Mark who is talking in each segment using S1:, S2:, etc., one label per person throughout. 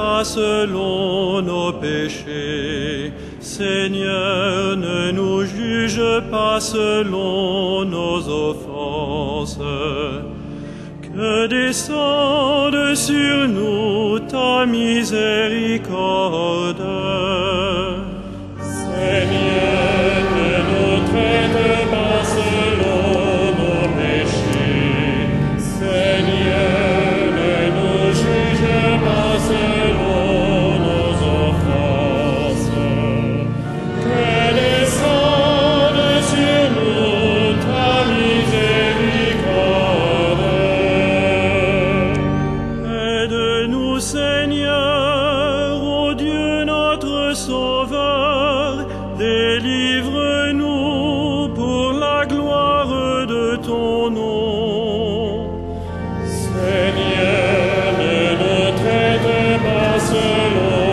S1: pas selon nos péchés. Seigneur, ne nous juge pas selon nos offenses. Que descende sur nous ta miséricorde. Seigneur, ne nous traite pas selon nos péchés. Seigneur, ne nous juge pas selon nos offenses. Que descende sur nous ta miséricorde. Aide-nous, Seigneur, ô Dieu notre Sauveur, délivre-nous pour la gloire de ton nom. Seigneur, ne nous traite pas selon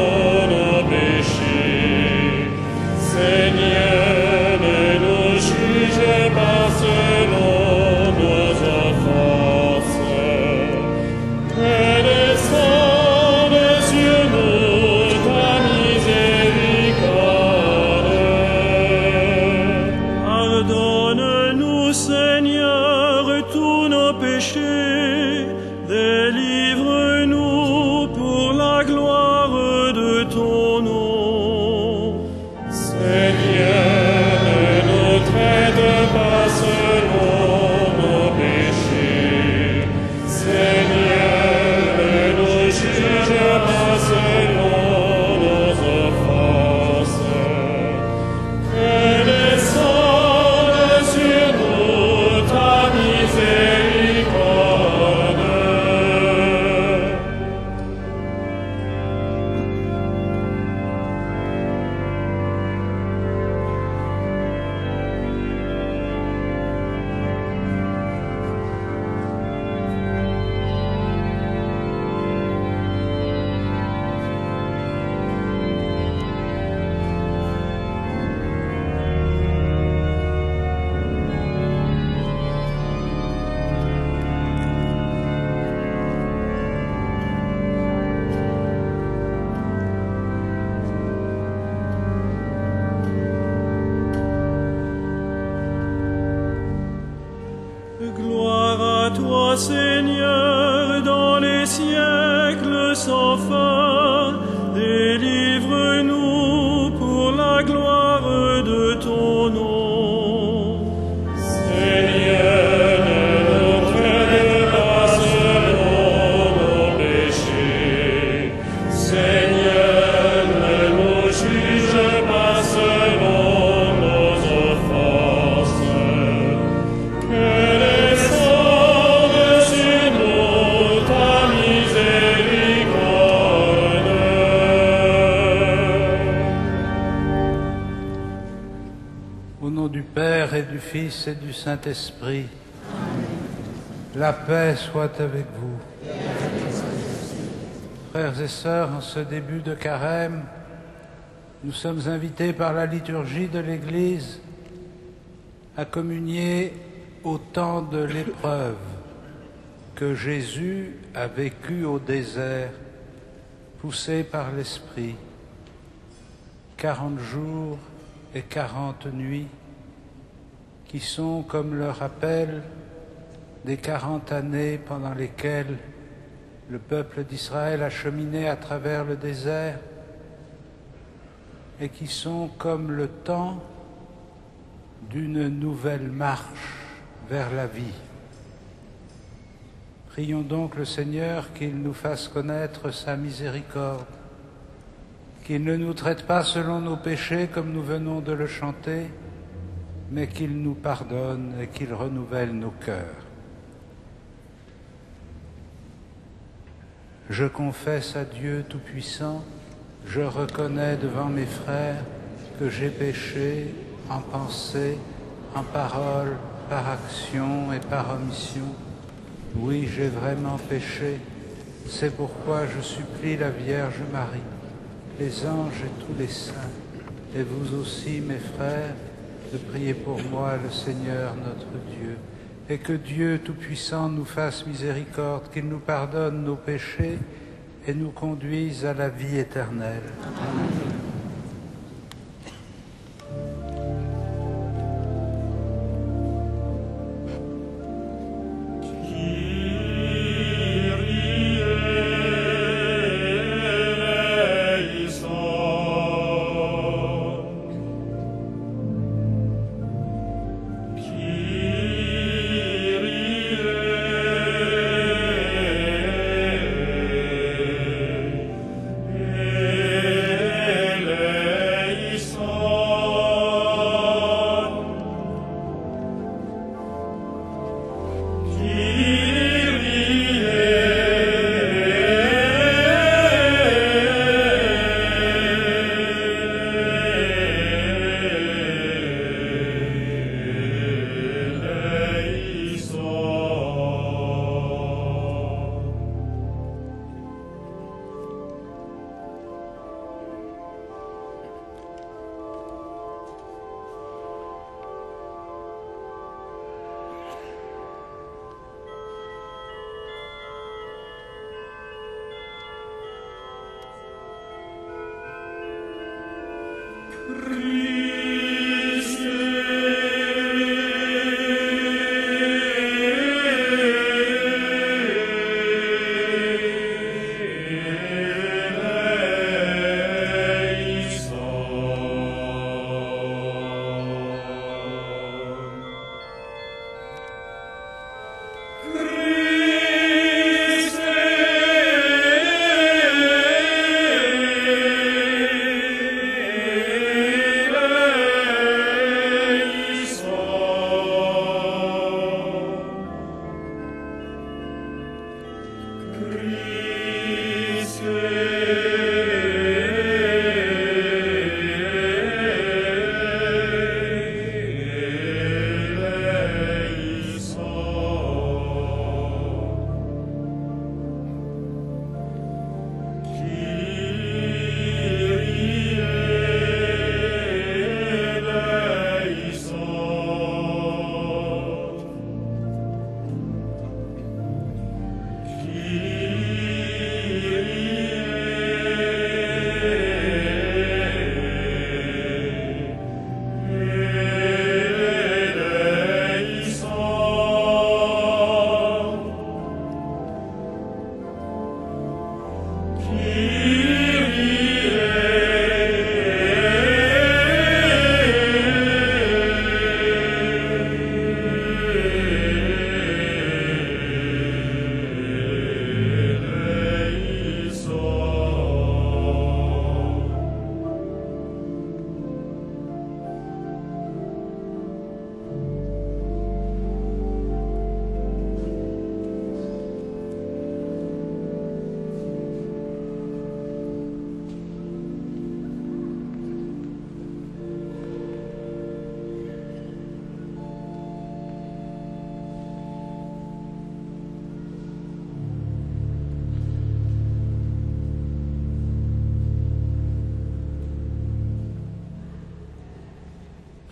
S1: nos péchés. Seigneur, ne nous juge pas selon nos offenses. Que descende sur nous ta miséricorde. Pardonne-nous, Seigneur, tous nos péchés. Délivre-nous pour la gloire de ton nom. Seigneur, ne nous traite pas selon nos péchés. Seigneur, ne nous juge pas selon nos offenses. Que descende sur nous ta miséricorde. Gloire à toi, Seigneur, dans les siècles sans fin. Délivre-nous pour la gloire de ton nom. Seigneur, ne nous traite pas selon nos péchés. Seigneur, ne nous juge pas selon nos offenses. Que descende sur nous ta miséricorde.
S2: Au nom du Père et du Fils et du Saint-Esprit, la paix soit avec vous. Frères et sœurs, en ce début de carême, nous sommes invités par la liturgie de l'Église à communier au temps de l'épreuve que Jésus a vécu au désert, poussé par l'Esprit. 40 jours et 40 nuits, qui sont comme le rappel des 40 années pendant lesquelles le peuple d'Israël a cheminé à travers le désert et qui sont comme le temps d'une nouvelle marche vers la vie. Prions donc le Seigneur qu'il nous fasse connaître sa miséricorde, qu'il ne nous traite pas selon nos péchés comme nous venons de le chanter, mais qu'il nous pardonne et qu'il renouvelle nos cœurs. Je confesse à Dieu Tout-Puissant, je reconnais devant mes frères que j'ai péché en pensée, en parole, par action et par omission. Oui, j'ai vraiment péché. C'est pourquoi je supplie la Vierge Marie, les anges et tous les saints, et vous aussi, mes frères, de prier pour moi le Seigneur notre Dieu, et que Dieu Tout-Puissant nous fasse miséricorde, qu'il nous pardonne nos péchés et nous conduise à la vie éternelle.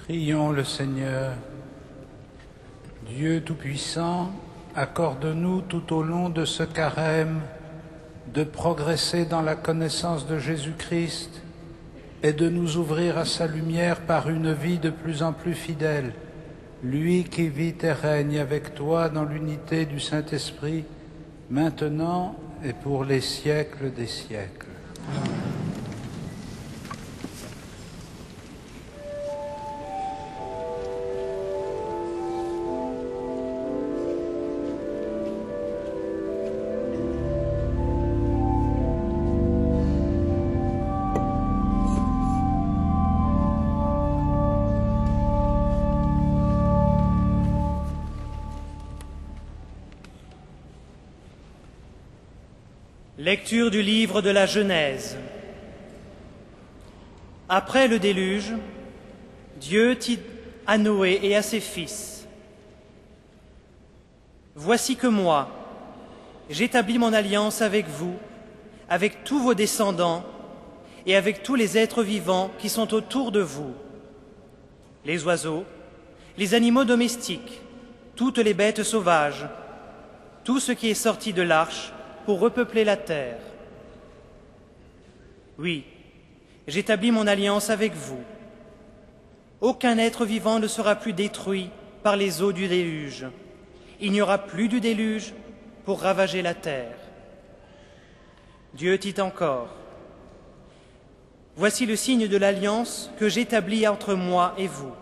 S2: Prions le Seigneur. Dieu Tout-Puissant, accorde-nous tout au long de ce carême de progresser dans la connaissance de Jésus-Christ et de nous ouvrir à sa lumière par une vie de plus en plus fidèle, lui qui vit et règne avec toi dans l'unité du Saint-Esprit, maintenant et pour les siècles des siècles. Amen.
S3: Lecture du livre de la Genèse. Après le déluge, Dieu dit à Noé et à ses fils : « Voici que moi, j'établis mon alliance avec vous, avec tous vos descendants et avec tous les êtres vivants qui sont autour de vous, les oiseaux, les animaux domestiques, toutes les bêtes sauvages, tout ce qui est sorti de l'arche pour repeupler la terre. Oui, j'établis mon alliance avec vous. Aucun être vivant ne sera plus détruit par les eaux du déluge. Il n'y aura plus du déluge pour ravager la terre. Dieu dit encore, « Voici le signe de l'alliance que j'établis entre moi et vous,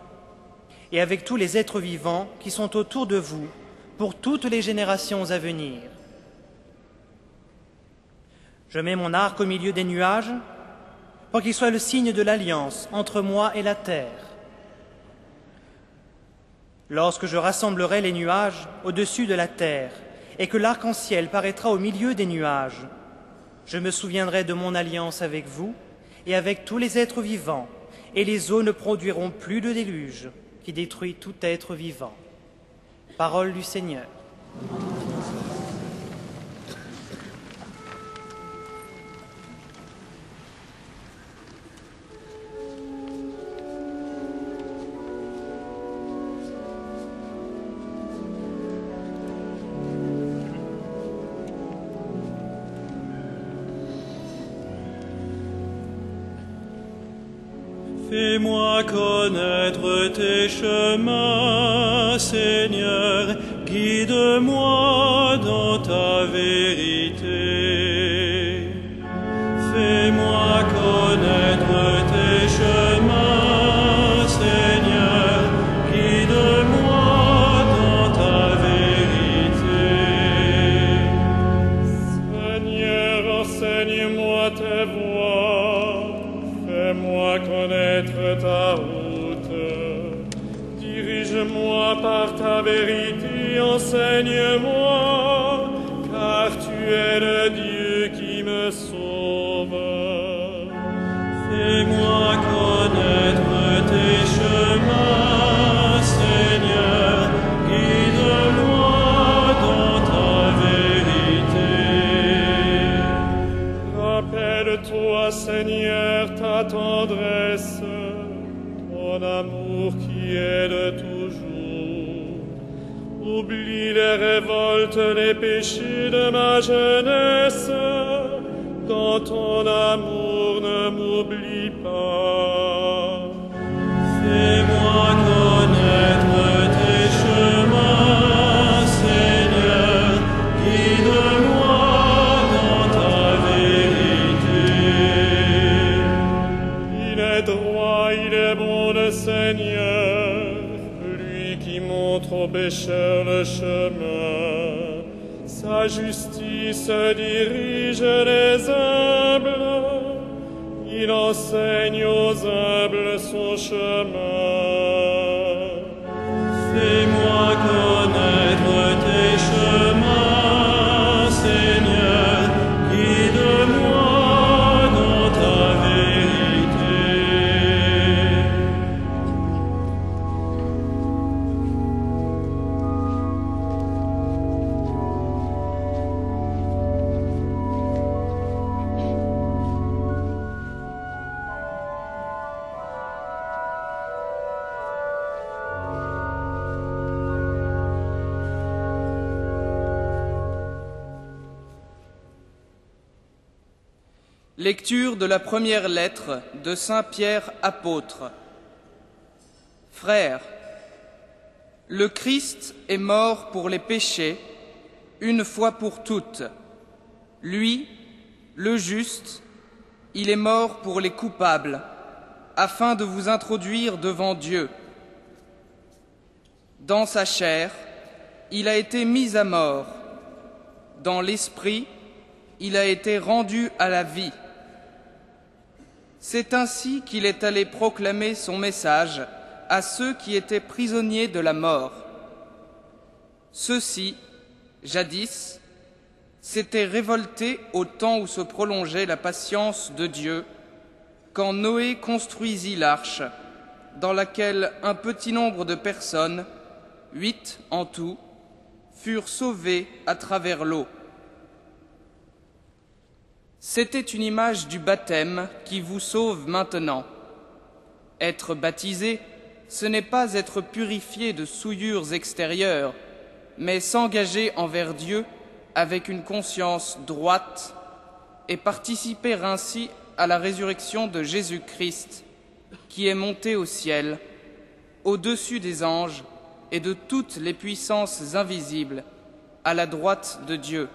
S3: et avec tous les êtres vivants qui sont autour de vous pour toutes les générations à venir. Je mets mon arc au milieu des nuages pour qu'il soit le signe de l'alliance entre moi et la terre. Lorsque je rassemblerai les nuages au-dessus de la terre et que l'arc-en-ciel paraîtra au milieu des nuages, je me souviendrai de mon alliance avec vous et avec tous les êtres vivants, et les eaux ne produiront plus de déluge qui détruit tout être vivant. » Parole du Seigneur.
S1: Fais-moi connaître tes chemins, Seigneur, guide-moi dans ta vérité. Fais-moi connaître tes chemins, Seigneur, guide-moi dans ta vérité.
S4: Seigneur, enseigne-moi tes voies. Fais-moi connaître ta route. Dirige-moi par ta vérité, enseigne-moi, car tu es le Dieu qui me sauve.
S1: Fais-moi connaître tes chemins, Seigneur, guide-moi dans ta vérité.
S4: Rappelle-toi, Seigneur, ta tendresse, ton amour qui est de toujours. Oublie les révoltes, les péchés de ma jeunesse. Dans ton amour, ne m'oublie pas.
S1: Fais-moi connaître tes chemins, Seigneur, guide-moi dans ta vérité.
S4: Il est droit, il est bon le Seigneur, lui qui montre aux pécheurs le chemin. Sa justice dirige les humbles, il enseigne aux humbles son chemin.
S1: Fais-moi connaître tes chemins, Seigneur, guide-moi dans ta vérité.
S5: Lecture de la première lettre de Saint Pierre apôtre. Frères, le Christ est mort pour les péchés, une fois pour toutes. Lui, le juste, il est mort pour les coupables, afin de vous introduire devant Dieu. Dans sa chair, il a été mis à mort. Dans l'esprit, il a été rendu à la vie. C'est ainsi qu'il est allé proclamer son message à ceux qui étaient prisonniers de la mort. Ceux-ci, jadis, s'étaient révoltés au temps où se prolongeait la patience de Dieu, quand Noé construisit l'arche, dans laquelle un petit nombre de personnes, 8 en tout, furent sauvées à travers l'eau. C'était une image du baptême qui vous sauve maintenant. Être baptisé, ce n'est pas être purifié de souillures extérieures, mais s'engager envers Dieu avec une conscience droite et participer ainsi à la résurrection de Jésus-Christ, qui est monté au ciel, au-dessus des anges et de toutes les puissances invisibles, à la droite de Dieu.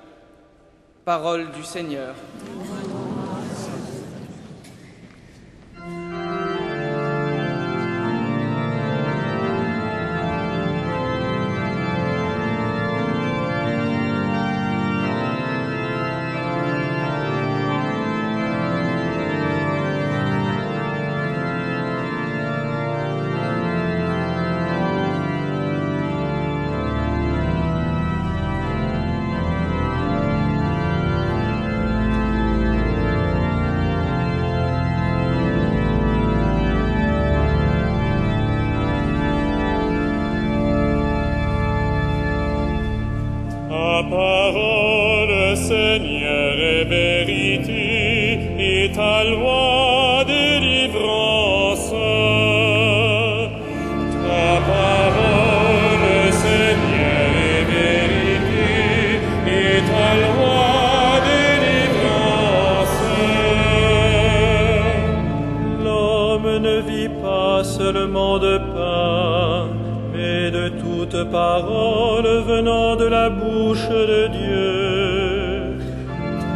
S5: Parole du Seigneur.
S4: Ta parole, Seigneur, est vérité, et ta loi délivrance. Ta parole, Seigneur, est vérité, et ta loi délivrance.
S1: L'homme ne vit pas seulement de pain, mais de toute parole venant de la bouche de Dieu.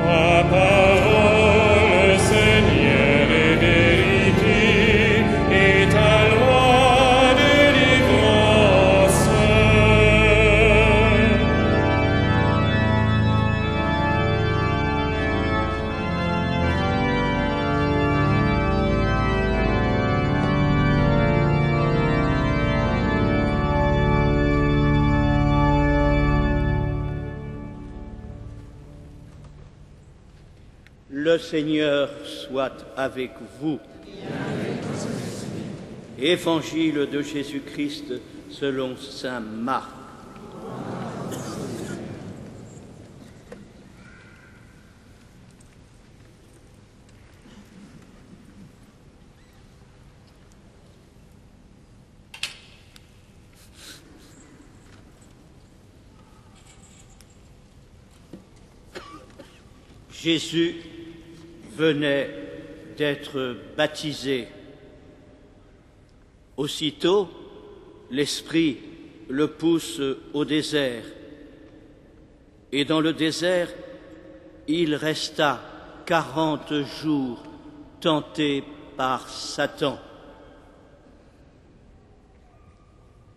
S4: Ta parole, Seigneur, est vérité, et ta loi délivrance.
S6: Le Seigneur soit avec vous. Évangile de Jésus-Christ selon saint Marc. Jésus venait d'être baptisé. Aussitôt, l'Esprit le pousse au désert. Et dans le désert, il resta 40 jours tenté par Satan.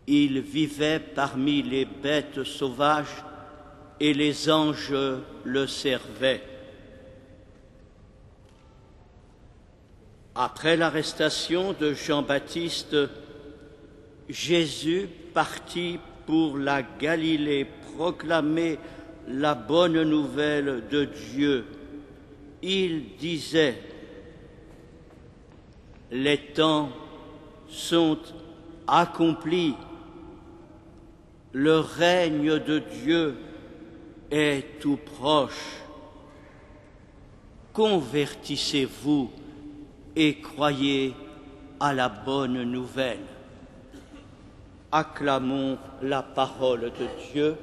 S6: Il vivait parmi les bêtes sauvages et les anges le servaient. Après l'arrestation de Jean-Baptiste, Jésus partit pour la Galilée proclamer la bonne nouvelle de Dieu. Il disait: « Les temps sont accomplis, le règne de Dieu est tout proche. Convertissez-vous et croyez à la bonne nouvelle. » Acclamons la parole de Dieu.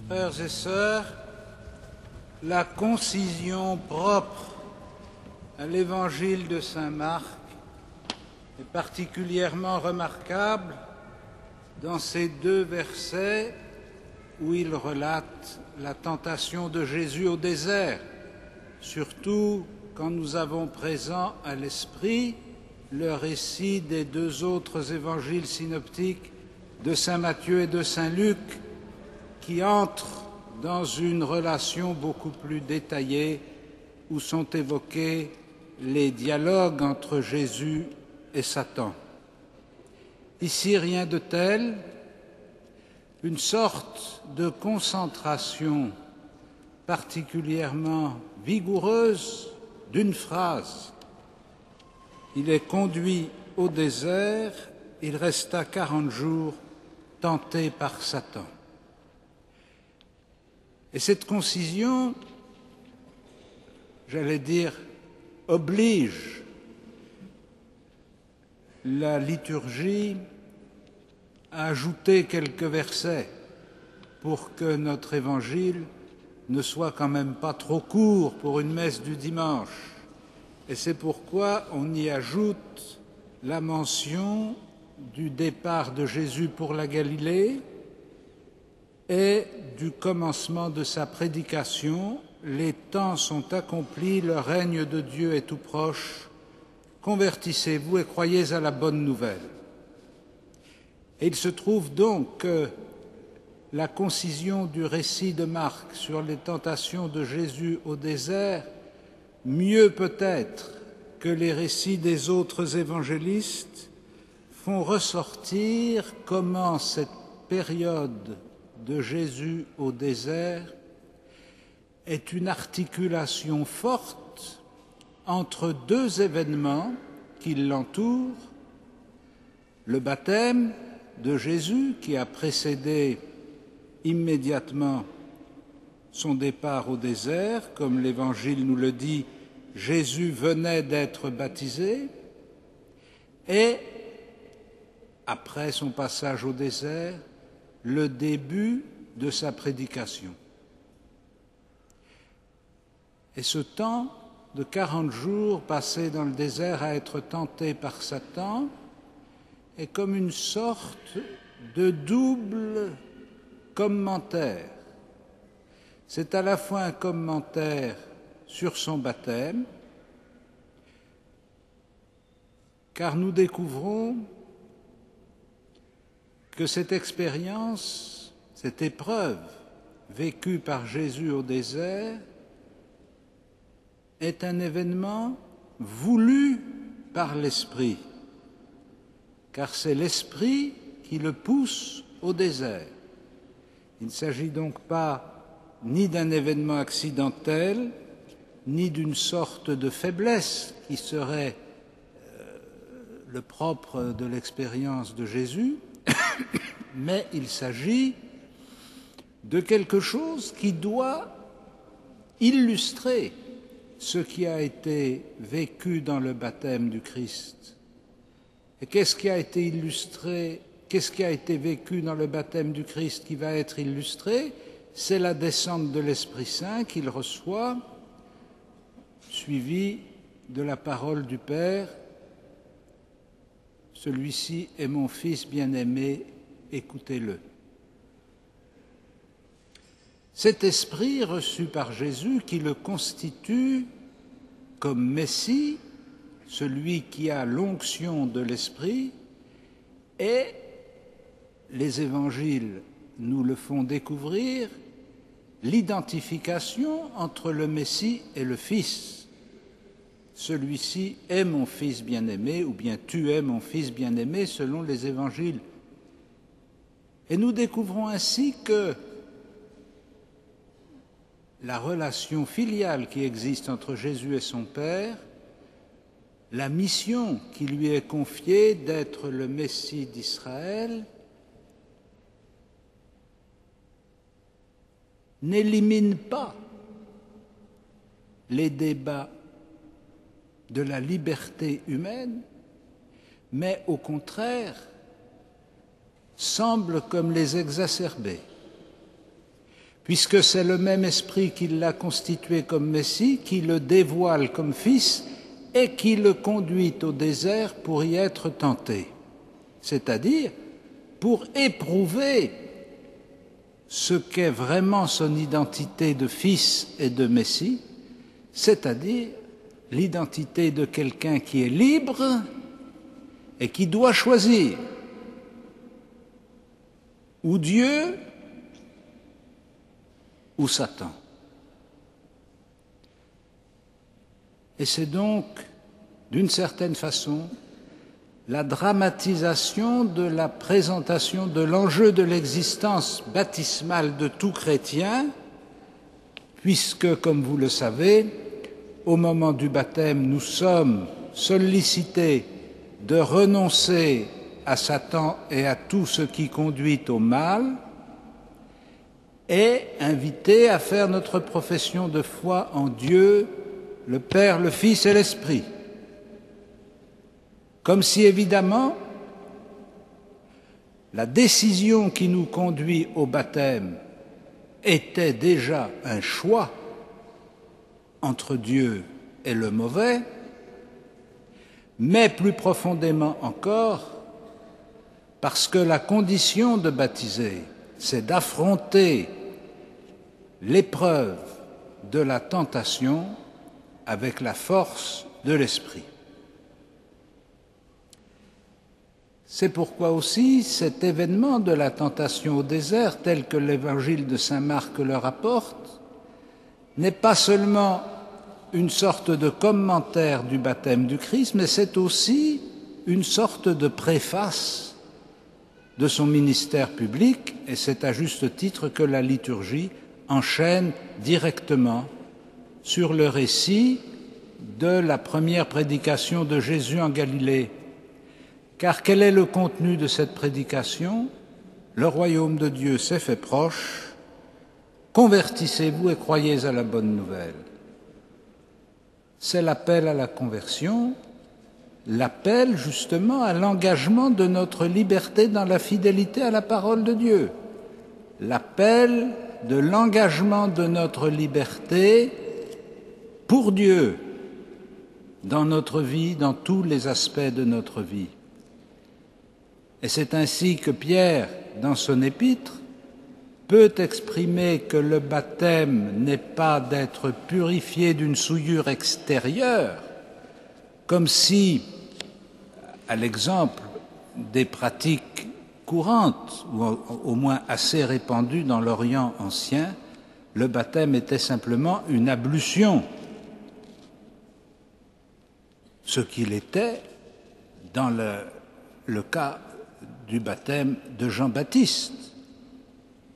S2: Frères et sœurs, la concision propre à l'évangile de saint Marc est particulièrement remarquable dans ces deux versets où il relate la tentation de Jésus au désert, surtout quand nous avons présent à l'esprit le récit des deux autres évangiles synoptiques de saint Matthieu et de saint Luc, qui entrent dans une relation beaucoup plus détaillée où sont évoqués les dialogues entre Jésus et Satan. Ici, rien de tel, une sorte de concentration particulièrement vigoureuse d'une phrase. Il est conduit au désert, il resta 40 jours tenté par Satan. Et cette concision, j'allais dire, oblige la liturgie à ajouter quelques versets pour que notre évangile ne soit quand même pas trop court pour une messe du dimanche. Et c'est pourquoi on y ajoute la mention du départ de Jésus pour la Galilée et du commencement de sa prédication. Les temps sont accomplis, le règne de Dieu est tout proche. Convertissez-vous et croyez à la bonne nouvelle. Et il se trouve donc que la concision du récit de Marc sur les tentations de Jésus au désert, mieux peut-être que les récits des autres évangélistes, font ressortir comment cette période de Jésus au désert est une articulation forte entre deux événements qui l'entourent, le baptême de Jésus qui a précédé immédiatement son départ au désert, comme l'Évangile nous le dit, Jésus venait d'être baptisé, et après son passage au désert, le début de sa prédication. Et ce temps de 40 jours passés dans le désert à être tenté par Satan est comme une sorte de double commentaire. C'est à la fois un commentaire sur son baptême, car nous découvrons que cette expérience, cette épreuve vécue par Jésus au désert, est un événement voulu par l'Esprit, car c'est l'Esprit qui le pousse au désert. Il ne s'agit donc pas ni d'un événement accidentel, ni d'une sorte de faiblesse qui serait le propre de l'expérience de Jésus, mais il s'agit de quelque chose qui doit illustrer ce qui a été vécu dans le baptême du Christ. Et qu'est-ce qui a été illustré, qu'est-ce qui a été vécu dans le baptême du Christ qui va être illustré? C'est la descente de l'Esprit Saint qu'il reçoit, suivie de la parole du Père. Celui-ci est mon Fils bien-aimé, écoutez-le. Cet esprit reçu par Jésus qui le constitue comme Messie, celui qui a l'onction de l'Esprit, et les évangiles nous le font découvrir, l'identification entre le Messie et le Fils. Celui-ci est mon Fils bien-aimé, ou bien tu es mon Fils bien-aimé, selon les évangiles. Et nous découvrons ainsi que la relation filiale qui existe entre Jésus et son Père, la mission qui lui est confiée d'être le Messie d'Israël, n'élimine pas les débats de la liberté humaine, mais au contraire semble comme les exacerber, puisque c'est le même esprit qui l'a constitué comme Messie, qui le dévoile comme Fils et qui le conduit au désert pour y être tenté, c'est-à-dire pour éprouver ce qu'est vraiment son identité de Fils et de Messie, c'est-à-dire l'identité de quelqu'un qui est libre et qui doit choisir ou Dieu ou Satan. Et c'est donc, d'une certaine façon, la dramatisation de la présentation de l'enjeu de l'existence baptismale de tout chrétien, puisque, comme vous le savez, au moment du baptême, nous sommes sollicités de renoncer à Satan et à tout ce qui conduit au mal, et invité à faire notre profession de foi en Dieu, le Père, le Fils et l'Esprit. Comme si évidemment la décision qui nous conduit au baptême était déjà un choix entre Dieu et le mauvais, mais plus profondément encore, parce que la condition de baptiser, c'est d'affronter l'épreuve de la tentation avec la force de l'Esprit. C'est pourquoi aussi cet événement de la tentation au désert, tel que l'évangile de saint Marc le rapporte, n'est pas seulement une sorte de commentaire du baptême du Christ, mais c'est aussi une sorte de préface de son ministère public, et c'est à juste titre que la liturgie enchaîne directement sur le récit de la première prédication de Jésus en Galilée. Car quel est le contenu de cette prédication? Le royaume de Dieu s'est fait proche, convertissez-vous et croyez à la bonne nouvelle. C'est l'appel à la conversion, l'appel justement à l'engagement de notre liberté dans la fidélité à la parole de Dieu, l'appel de l'engagement de notre liberté pour Dieu dans notre vie, dans tous les aspects de notre vie. Et c'est ainsi que Pierre, dans son épître, peut exprimer que le baptême n'est pas d'être purifié d'une souillure extérieure, comme si, à l'exemple des pratiques courantes, ou au moins assez répandues dans l'Orient ancien, le baptême était simplement une ablution, ce qu'il était dans le cas du baptême de Jean-Baptiste.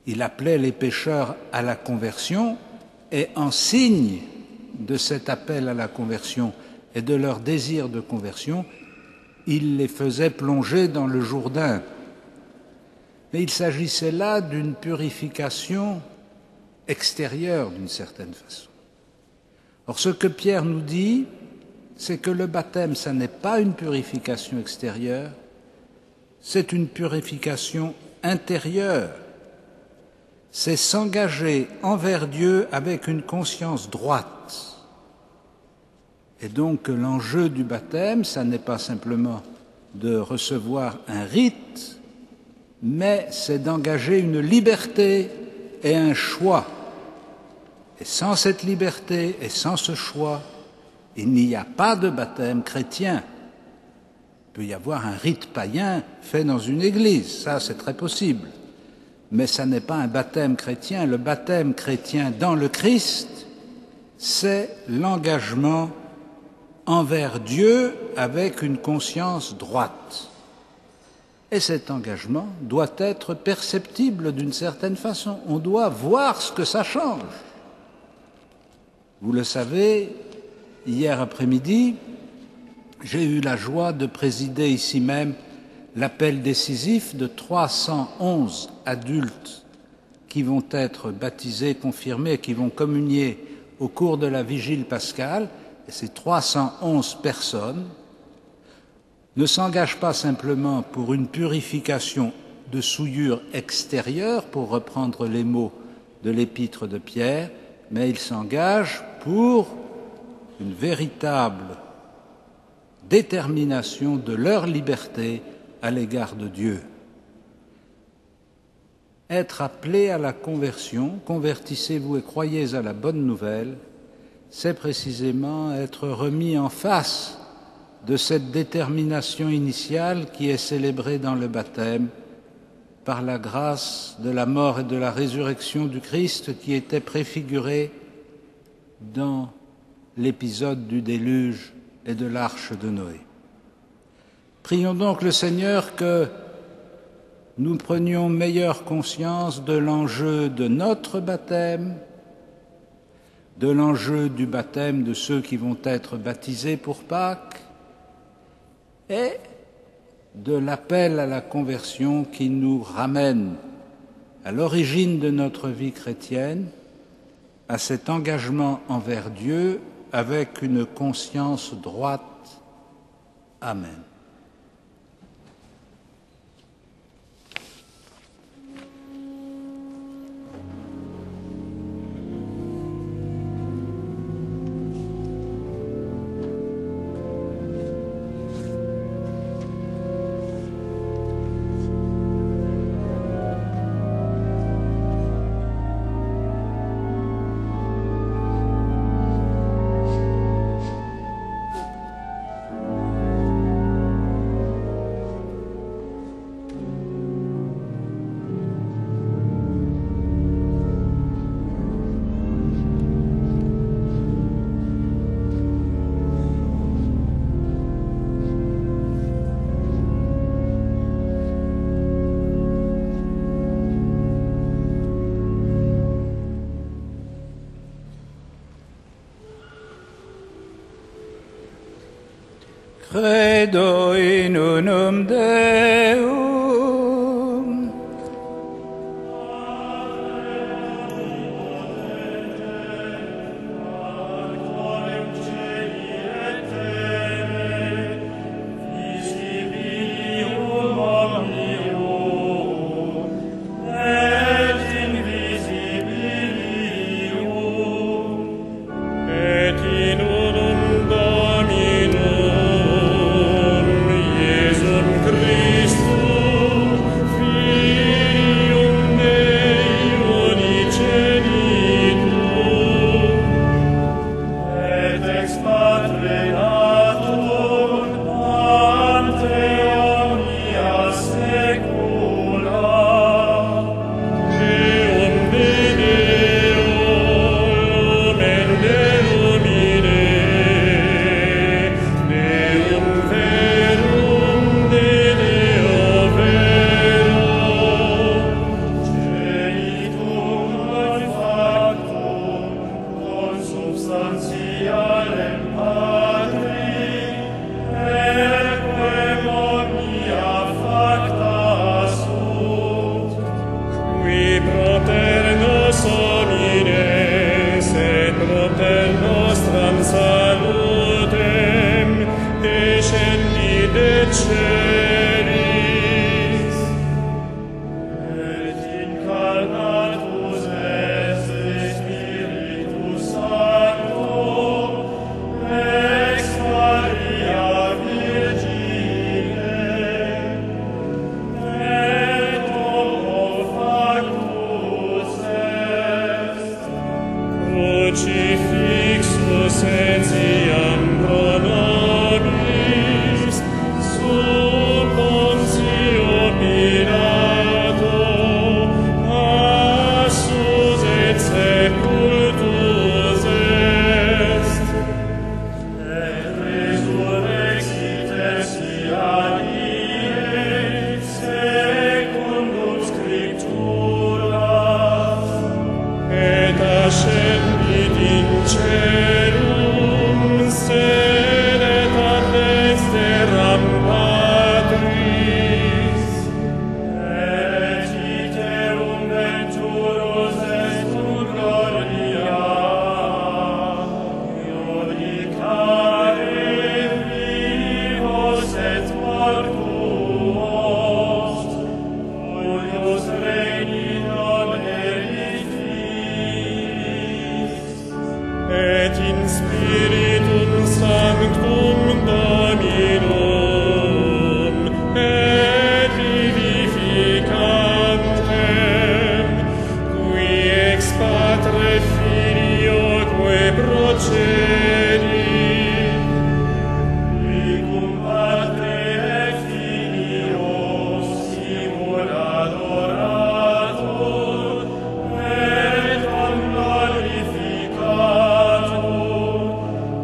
S2: Il appelait les pécheurs à la conversion, et en signe de cet appel à la conversion et de leur désir de conversion, il les faisait plonger dans le Jourdain. Mais il s'agissait là d'une purification extérieure d'une certaine façon. Or, ce que Pierre nous dit, c'est que le baptême, ça n'est pas une purification extérieure, c'est une purification intérieure. C'est s'engager envers Dieu avec une conscience droite. Et donc l'enjeu du baptême, ça n'est pas simplement de recevoir un rite, mais c'est d'engager une liberté et un choix. Et sans cette liberté et sans ce choix, il n'y a pas de baptême chrétien. Il peut y avoir un rite païen fait dans une église, ça c'est très possible. Mais ça n'est pas un baptême chrétien. Le baptême chrétien dans le Christ, c'est l'engagement envers Dieu avec une conscience droite. Et cet engagement doit être perceptible d'une certaine façon. On doit voir ce que ça change. Vous le savez, hier après-midi, j'ai eu la joie de présider ici même l'appel décisif de 311 adultes qui vont être baptisés, confirmés et qui vont communier au cours de la vigile pascale. Et ces 311 personnes ne s'engagent pas simplement pour une purification de souillure extérieure, pour reprendre les mots de l'épître de Pierre, mais ils s'engagent pour une véritable détermination de leur liberté à l'égard de Dieu. Être appelé à la conversion, convertissez-vous et croyez à la bonne nouvelle, c'est précisément être remis en face de cette détermination initiale qui est célébrée dans le baptême par la grâce de la mort et de la résurrection du Christ qui était préfigurée dans l'épisode du déluge et de l'arche de Noé. Prions donc le Seigneur que nous prenions meilleure conscience de l'enjeu de notre baptême, de l'enjeu du baptême de ceux qui vont être baptisés pour Pâques, et de l'appel à la conversion qui nous ramène à l'origine de notre vie chrétienne, à cet engagement envers Dieu avec une conscience droite. Amen.
S7: Credo in unum Deum,
S4: Crucifixus etiam pro nobis, sub Pontio Pilato, assus et sepultus est, et resurrexit tertia die, secundum Scripturas, et ascendit in celum, sedet ad dexteram Patris, et iterum venturus est gloria, iudicare vivos et mortuos, cuius regni noberit vis, et in spiritum sanctum Dominum, et vivificantem, qui ex Patre Filioque procedit, cum Patre et Filio simul adoratur, et glorificatur,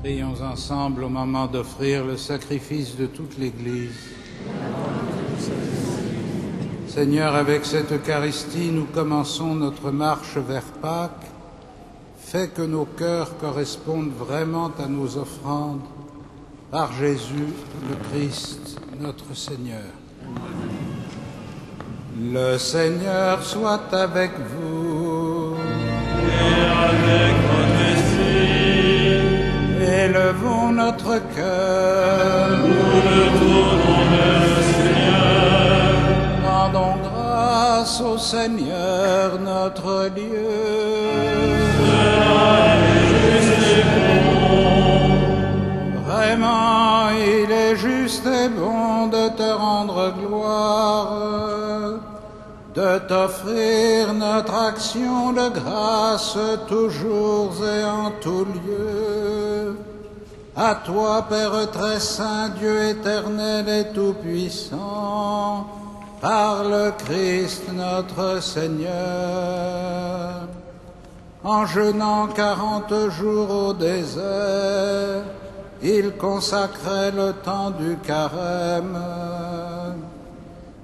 S2: Prions ensemble au moment d'offrir le sacrifice de toute l'Église. Seigneur, avec cette Eucharistie, nous commençons notre marche vers Pâques. Fais que nos cœurs correspondent vraiment à nos offrandes. Par Jésus, le Christ, notre Seigneur. Le Seigneur soit avec vous.
S1: Et avec votre esprit.
S2: Élevons notre cœur.
S1: Nous le tournons vers le Seigneur.
S2: Rendons grâce au Seigneur, notre Dieu.
S1: Cela est juste et bon.
S2: Vraiment, il est juste et bon de te rendre gloire, de t'offrir notre action de grâce toujours et en tout lieu. À toi, Père très saint, Dieu éternel et tout-puissant, par le Christ notre Seigneur. En jeûnant 40 jours au désert, il consacrait le temps du carême.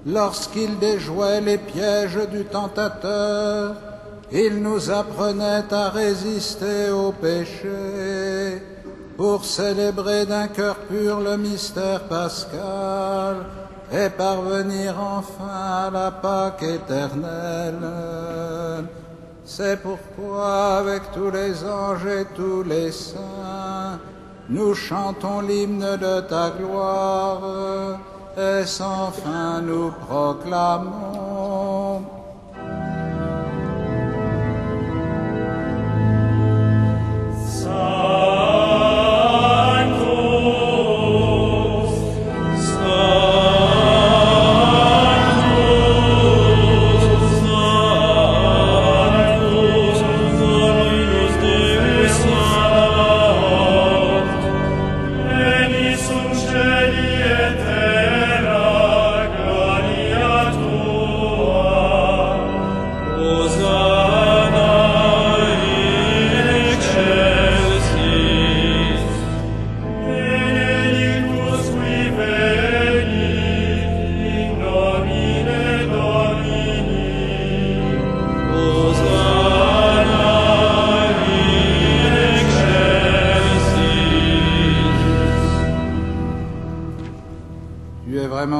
S2: Lorsqu'il déjouait les pièges du tentateur, il nous apprenait à résister au péché pour célébrer d'un cœur pur le mystère pascal et parvenir enfin à la Pâque éternelle. C'est pourquoi, avec tous les anges et tous les saints, nous chantons l'hymne de ta gloire et sans fin nous proclamons.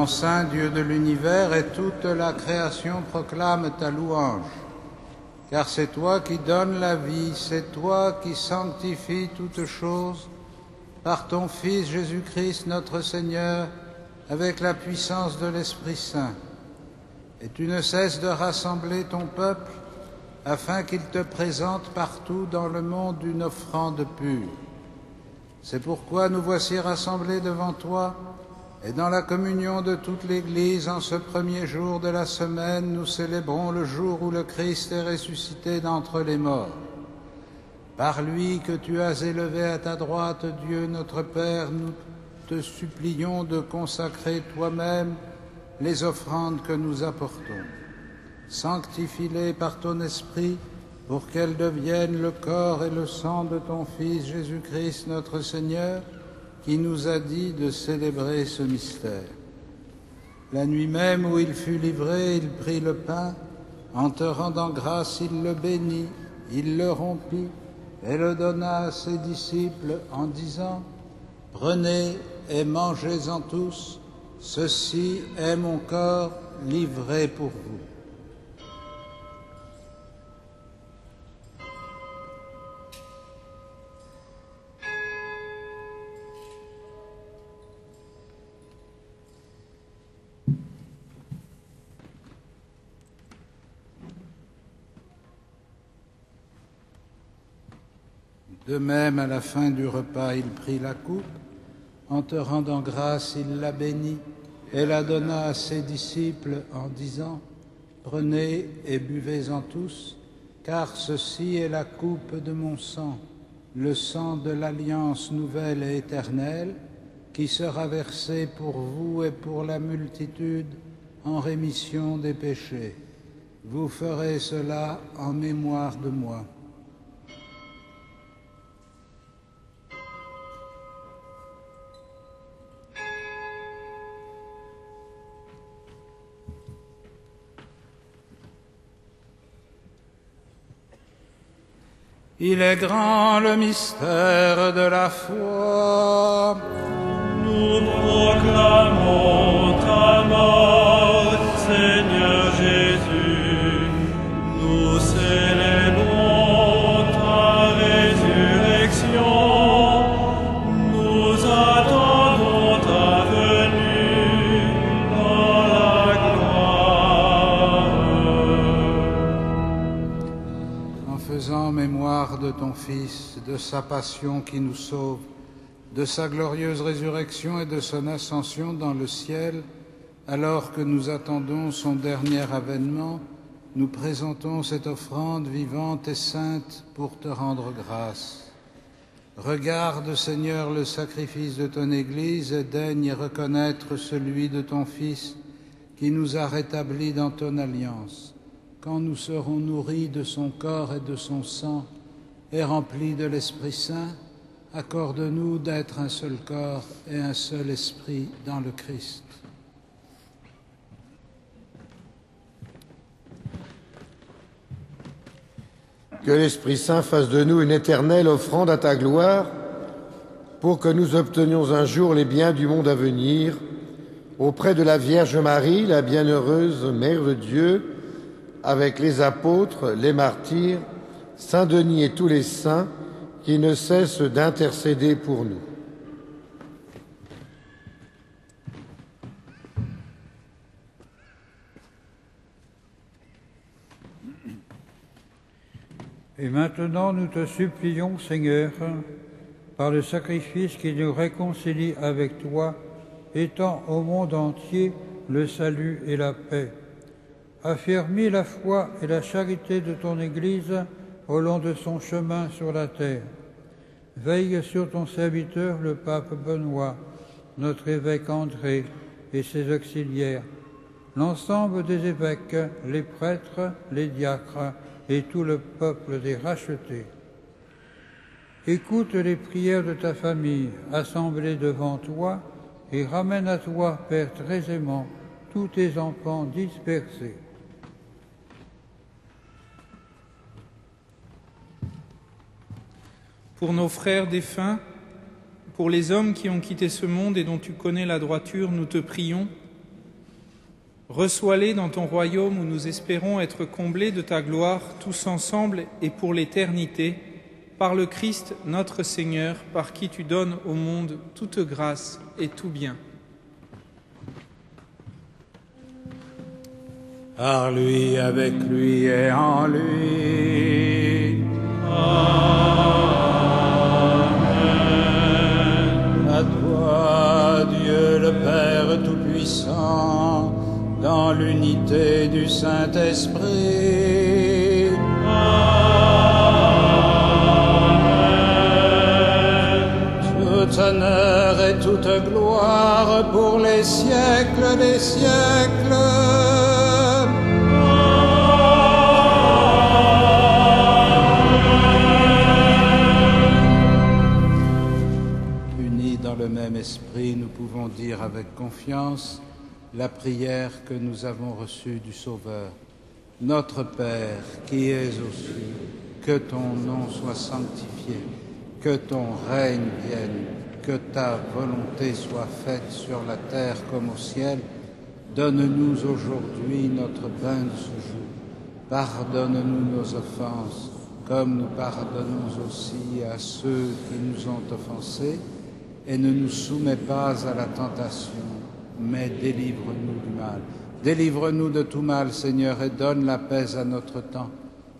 S2: Saint Dieu de l'univers, et toute la création proclame ta louange. Car c'est toi qui donnes la vie, c'est toi qui sanctifies toutes choses par ton Fils Jésus-Christ notre Seigneur, avec la puissance de l'Esprit Saint. Et tu ne cesses de rassembler ton peuple afin qu'il te présente partout dans le monde une offrande pure. C'est pourquoi nous voici rassemblés devant toi. Et dans la communion de toute l'Église, en ce premier jour de la semaine, nous célébrons le jour où le Christ est ressuscité d'entre les morts. Par lui que tu as élevé à ta droite, Dieu notre Père, nous te supplions de consacrer toi-même les offrandes que nous apportons. Sanctifie-les par ton Esprit pour qu'elles deviennent le corps et le sang de ton Fils Jésus-Christ notre Seigneur, qui nous a dit de célébrer ce mystère. La nuit même où il fut livré, il prit le pain. En te rendant grâce, il le bénit, il le rompit et le donna à ses disciples en disant : « Prenez et mangez-en tous, ceci est mon corps livré pour vous. » De même, à la fin du repas, il prit la coupe. En te rendant grâce, il la bénit et la donna à ses disciples en disant : « Prenez et buvez-en tous, car ceci est la coupe de mon sang, le sang de l'alliance nouvelle et éternelle, qui sera versé pour vous et pour la multitude en rémission des péchés. Vous ferez cela en mémoire de moi. » Il est grand le mystère de la foi.
S1: Nous proclamons ta mort, Seigneur Jésus. Nous célébrons ta résurrection. Nous attendons ta venue dans la gloire.
S2: En faisant mémoire de ton Fils, de sa passion qui nous sauve, de sa glorieuse résurrection et de son ascension dans le ciel, alors que nous attendons son dernier avènement, nous présentons cette offrande vivante et sainte pour te rendre grâce. Regarde, Seigneur, le sacrifice de ton Église et daigne reconnaître celui de ton Fils qui nous a rétablis dans ton alliance. Quand nous serons nourris de son corps et de son sang et remplis de l'Esprit Saint, accorde-nous d'être un seul corps et un seul esprit dans le Christ.
S7: Que l'Esprit Saint fasse de nous une éternelle offrande à ta gloire, pour que nous obtenions un jour les biens du monde à venir, auprès de la Vierge Marie, la bienheureuse Mère de Dieu, avec les apôtres, les martyrs, Saint Denis et tous les saints, qui ne cesse d'intercéder pour nous.
S8: Et maintenant, nous te supplions, Seigneur, par le sacrifice qui nous réconcilie avec toi, étends au monde entier le salut et la paix. Affermis la foi et la charité de ton Église au long de son chemin sur la terre. Veille sur ton serviteur, le pape Benoît, notre évêque André et ses auxiliaires, l'ensemble des évêques, les prêtres, les diacres et tout le peuple des rachetés. Écoute les prières de ta famille assemblée devant toi et ramène à toi, Père très aimant, tous tes enfants dispersés.
S9: Pour nos frères défunts, pour les hommes qui ont quitté ce monde et dont tu connais la droiture, nous te prions. Reçois-les dans ton royaume où nous espérons être comblés de ta gloire tous ensemble et pour l'éternité, par le Christ notre Seigneur, par qui tu donnes au monde toute grâce et tout bien.
S2: Par lui, avec lui et en lui. À toi, Dieu le Père Tout-Puissant, dans l'unité du Saint-Esprit. Amen. Tout honneur et toute gloire pour les siècles des siècles. Le même esprit, nous pouvons dire avec confiance la prière que nous avons reçue du Sauveur. Notre Père, qui es aux cieux, que ton nom soit sanctifié, que ton règne vienne, que ta volonté soit faite sur la terre comme au ciel. Donne-nous aujourd'hui notre pain de ce jour. Pardonne-nous nos offenses, comme nous pardonnons aussi à ceux qui nous ont offensés. Et ne nous soumets pas à la tentation, mais délivre-nous du mal. Délivre-nous de tout mal, Seigneur, et donne la paix à notre temps.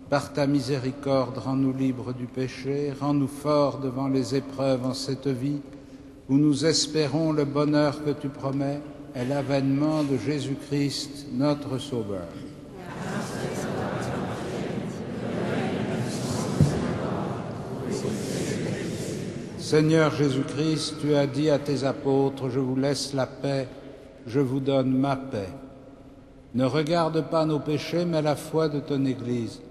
S2: Par ta miséricorde, rends-nous libres du péché, rends-nous forts devant les épreuves en cette vie, où nous espérons le bonheur que tu promets et l'avènement de Jésus-Christ, notre Sauveur. Seigneur Jésus-Christ, tu as dit à tes apôtres, je vous laisse la paix, je vous donne ma paix. Ne regarde pas nos péchés, mais la foi de ton Église.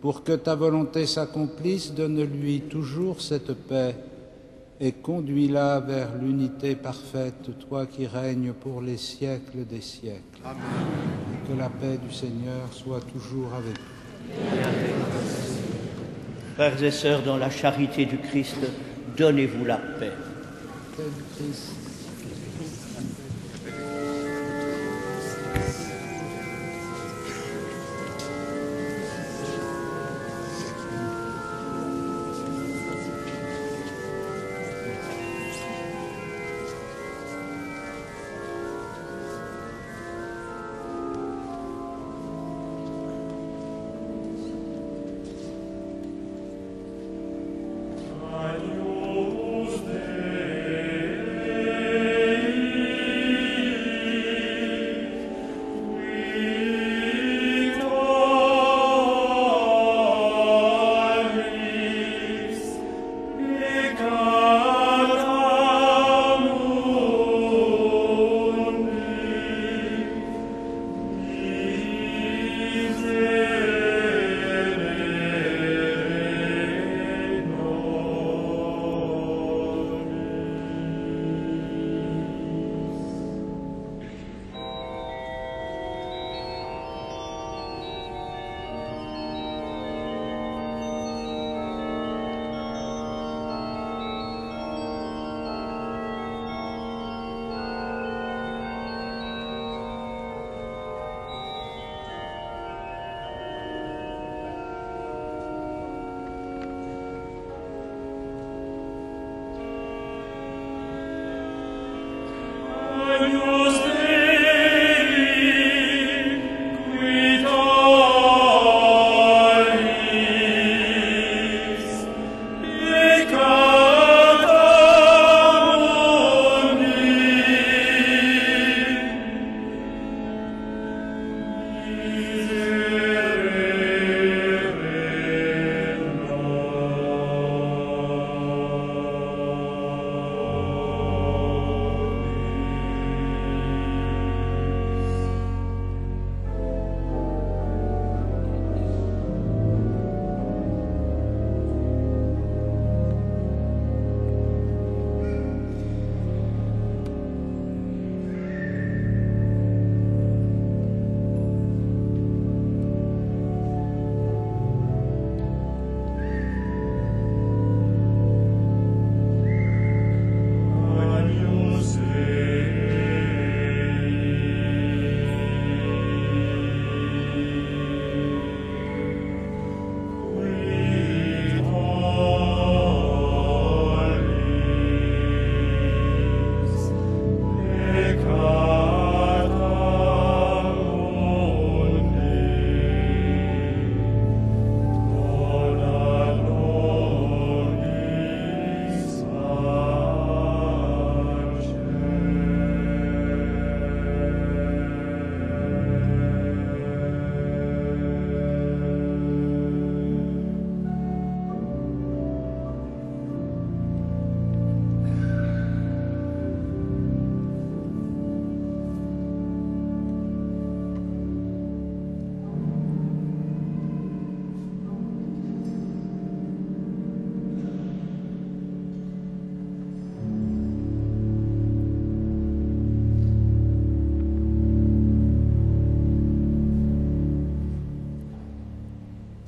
S2: Pour que ta volonté s'accomplisse, donne-lui toujours cette paix et conduis-la vers l'unité parfaite, toi qui règnes pour les siècles des siècles. Amen. Et que la paix du Seigneur soit toujours avec vous.
S6: Frères et sœurs, dans la charité du Christ, donnez-vous la paix.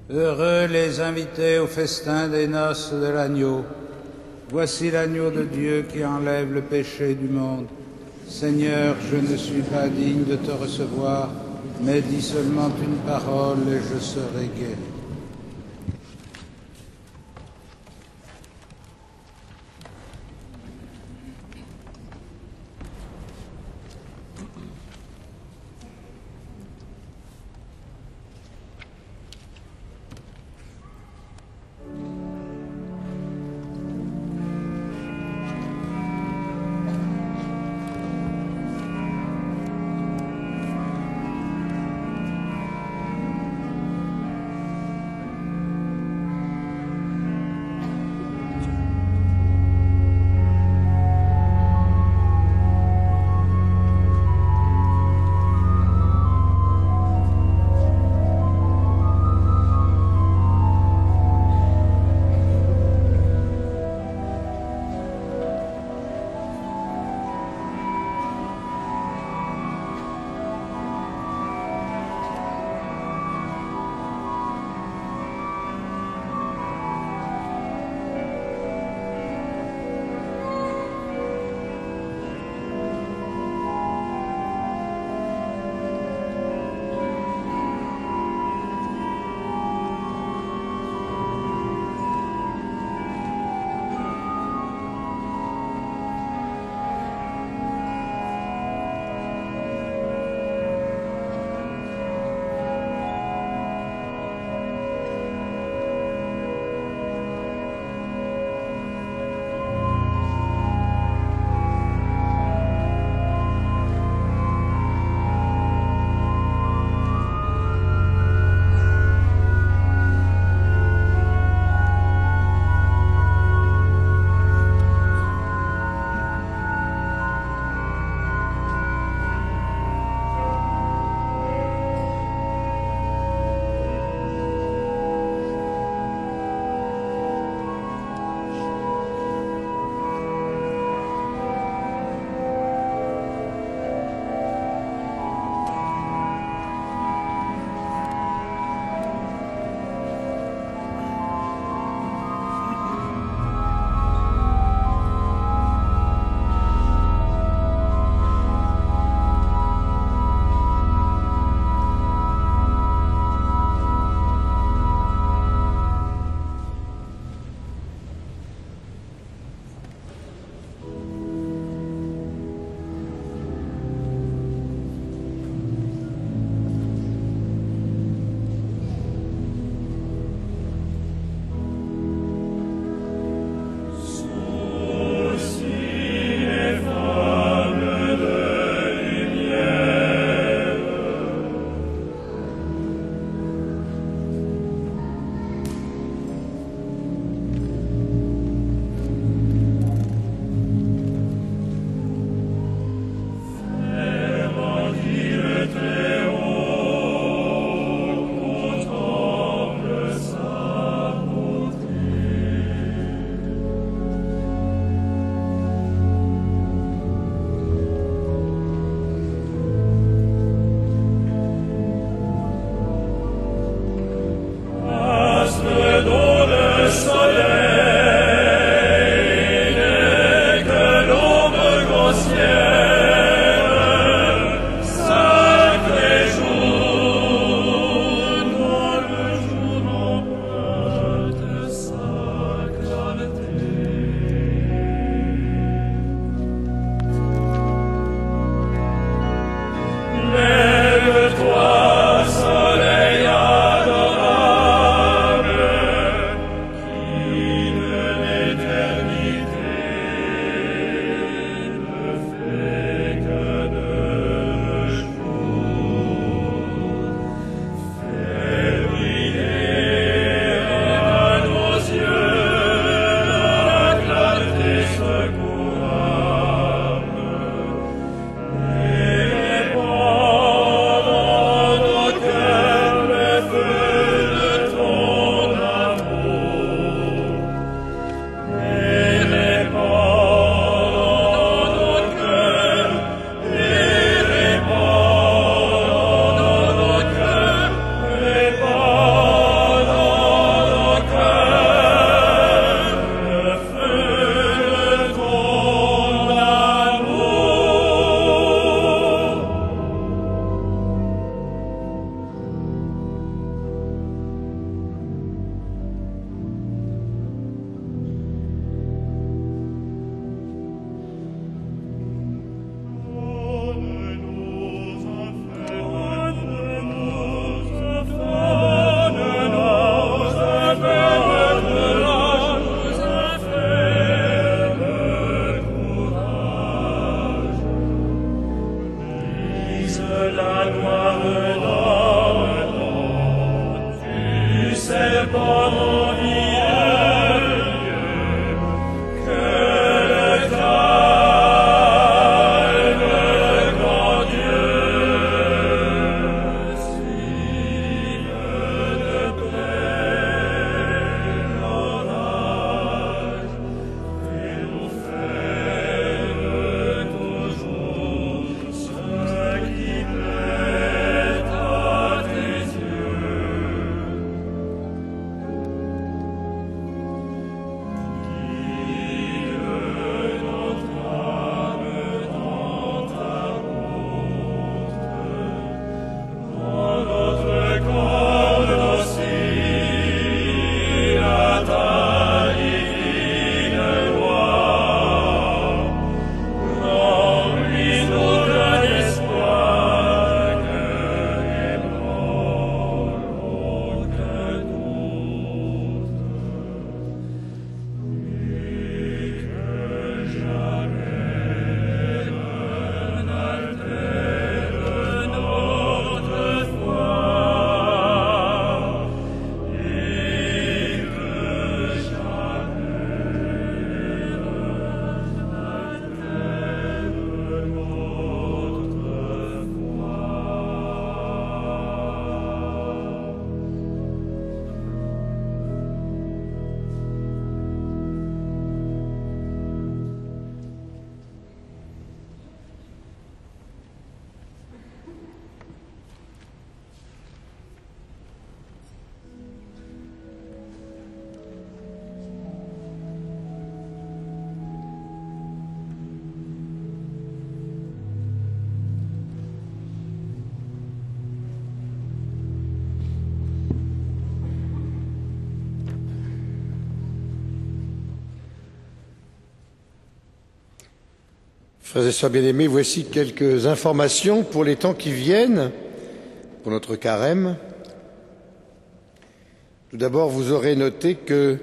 S2: Heureux les invités au festin des noces de l'agneau. Voici l'agneau de Dieu qui enlève le péché du monde. Seigneur, je ne suis pas digne de te recevoir, mais dis seulement une parole et je serai guéri.
S7: Frères et sœurs bien-aimés, voici quelques informations pour les temps qui viennent, pour notre carême. Tout d'abord, vous aurez noté que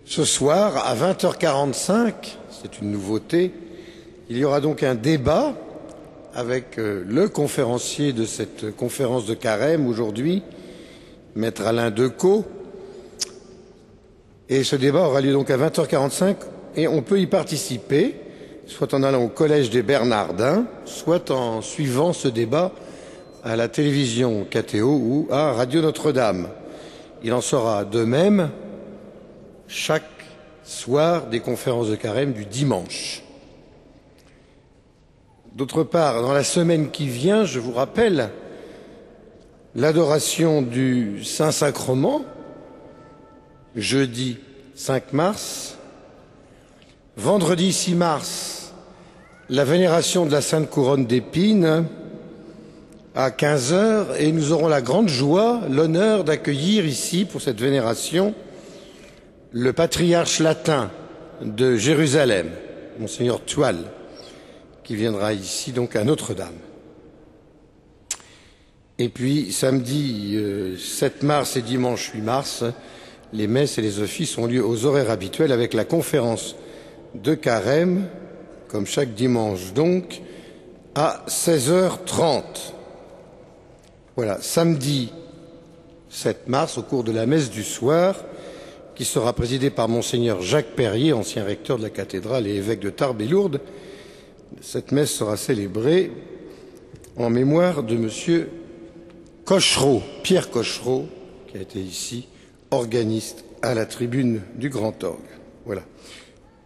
S7: ce soir, à 20h45, c'est une nouveauté, il y aura donc un débat avec le conférencier de cette conférence de carême aujourd'hui, Maître Alain Decaux. Et ce débat aura lieu donc à 20h45 et on peut y participer, soit en allant au Collège des Bernardins, soit en suivant ce débat à la télévision KTO ou à Radio Notre-Dame. Il en sera de même chaque soir des conférences de carême du dimanche. D'autre part, dans la semaine qui vient, je vous rappelle l'adoration du Saint-Sacrement, jeudi 5 mars, vendredi 6 mars, la vénération de la Sainte Couronne d'Épines à 15h, et nous aurons la grande joie, l'honneur d'accueillir ici, pour cette vénération, le patriarche latin de Jérusalem, Monseigneur Toual, qui viendra ici donc à Notre-Dame. Et puis, samedi 7 mars et dimanche 8 mars, les messes et les offices ont lieu aux horaires habituels avec la conférence de carême, comme chaque dimanche donc, à 16h30. Voilà, samedi 7 mars, au cours de la messe du soir, qui sera présidée par Monseigneur Jacques Perrier, ancien recteur de la cathédrale et évêque de Tarbes et Lourdes. Cette messe sera célébrée en mémoire de Monsieur Cochereau, Pierre Cochereau, qui a été ici organiste à la tribune du Grand Orgue. Voilà.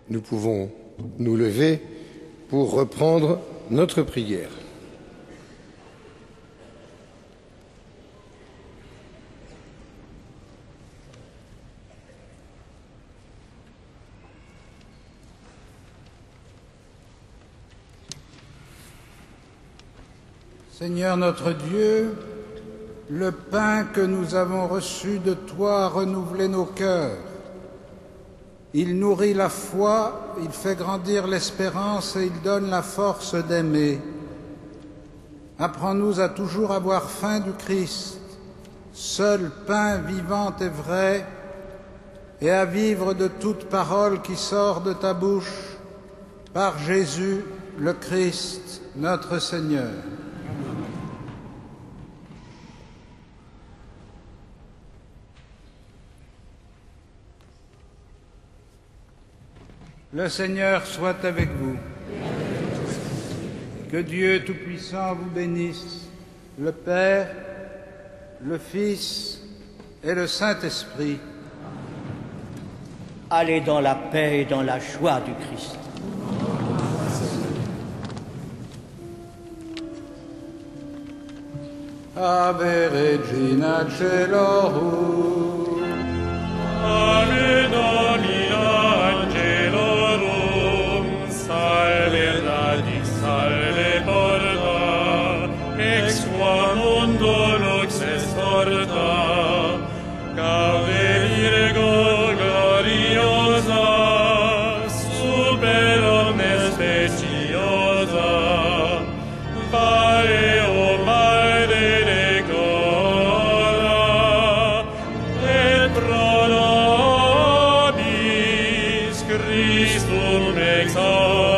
S7: Nous pouvons nous lever pour reprendre notre prière.
S2: Seigneur notre Dieu, le pain que nous avons reçu de toi a renouvelé nos cœurs. Il nourrit la foi, il fait grandir l'espérance et il donne la force d'aimer. Apprends-nous à toujours avoir faim du Christ, seul pain vivant et vrai, et à vivre de toute parole qui sort de ta bouche, par Jésus le Christ, notre Seigneur. Le Seigneur soit avec vous. Que Dieu Tout-Puissant vous bénisse, le Père, le Fils et le Saint-Esprit.
S6: Allez dans la paix et dans la joie du Christ.
S2: Ave Regina Celorum.
S4: Ave Domina Angelorum, salve radix, salve porta, ex qua mundo lux est torta, cave Virgo gloriosa, super omnes speciosa, vae o Madre decora, et pro nobis Christum exalta.